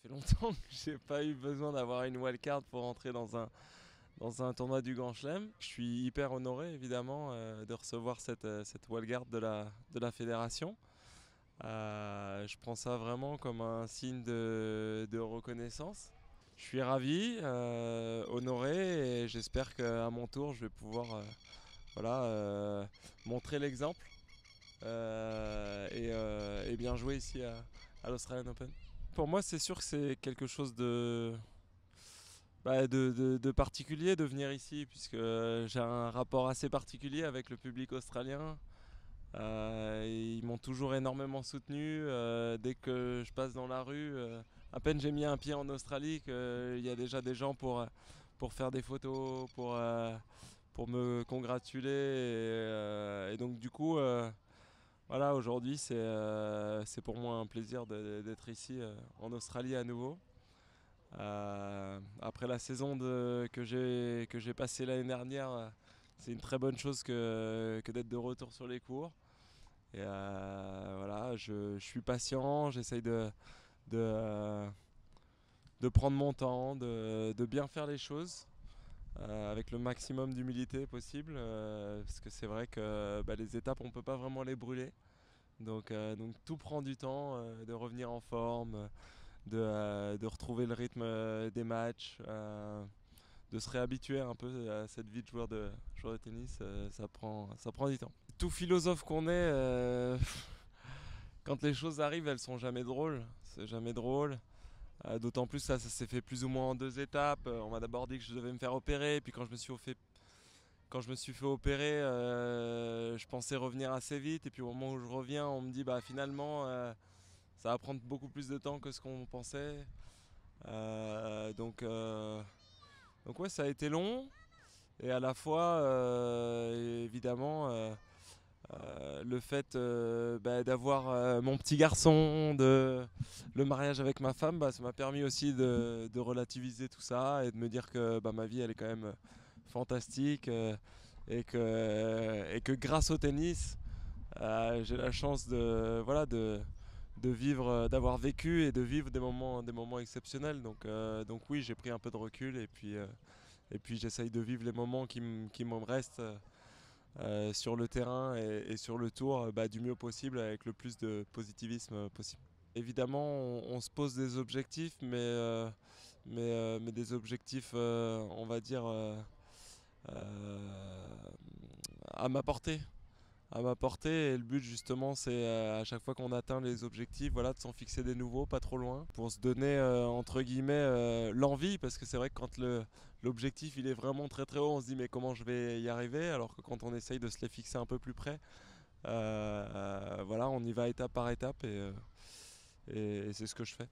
fait longtemps que j'ai pas eu besoin d'avoir une wildcard pour entrer dans un tournoi du Grand Chelem. Je suis hyper honoré évidemment de recevoir cette wildcard de la fédération. Je prends ça vraiment comme un signe de reconnaissance. Je suis ravi, honoré et j'espère qu'à mon tour je vais pouvoir voilà, montrer l'exemple et bien jouer ici à l'Australian Open. Pour moi c'est sûr que c'est quelque chose de particulier de venir ici puisque j'ai un rapport assez particulier avec le public australien. Ils m'ont toujours énormément soutenu. Dès que je passe dans la rue, à peine j'ai mis un pied en Australie qu'il y a déjà des gens pour faire des photos, pour me congratuler. Et donc du coup, voilà, aujourd'hui c'est pour moi un plaisir d'être ici en Australie à nouveau. Après la saison que j'ai passée l'année dernière, c'est une très bonne chose que d'être de retour sur les cours. Et voilà, je suis patient, j'essaye de, euh, de prendre mon temps, de bien faire les choses avec le maximum d'humilité possible. Parce que c'est vrai que les étapes, on ne peut pas vraiment les brûler. Donc tout prend du temps, de revenir en forme, de retrouver le rythme des matchs, de se réhabituer un peu à cette vie de joueur de tennis, ça prend du temps. Tout philosophe qu'on est, quand les choses arrivent, elles sont jamais drôles. C'est jamais drôle. D'autant plus ça s'est fait plus ou moins en deux étapes. On m'a d'abord dit que je devais me faire opérer, puis quand je me suis fait opérer, je pensais revenir assez vite. Et puis au moment où je reviens, on me dit bah finalement ça va prendre beaucoup plus de temps que ce qu'on pensait. Euh, donc, euh, donc ouais, ça a été long. Et à la fois, évidemment, le fait d'avoir mon petit garçon, le mariage avec ma femme, ça m'a permis aussi de relativiser tout ça et de me dire que ma vie elle est quand même fantastique et que grâce au tennis, j'ai la chance de vivre, d'avoir vécu et de vivre des moments exceptionnels. Donc oui, j'ai pris un peu de recul et puis j'essaye de vivre les moments qui me restent sur le terrain et sur le tour du mieux possible avec le plus de positivisme possible. Évidemment, on se pose des objectifs, mais des objectifs, on va dire, euh, à ma portée. À ma portée, et le but justement c'est à chaque fois qu'on atteint les objectifs, voilà, de s'en fixer des nouveaux, pas trop loin, pour se donner entre guillemets l'envie, parce que c'est vrai que quand l'objectif il est vraiment très très haut, on se dit mais comment je vais y arriver, alors que quand on essaye de se les fixer un peu plus près, voilà, on y va étape par étape et c'est ce que je fais.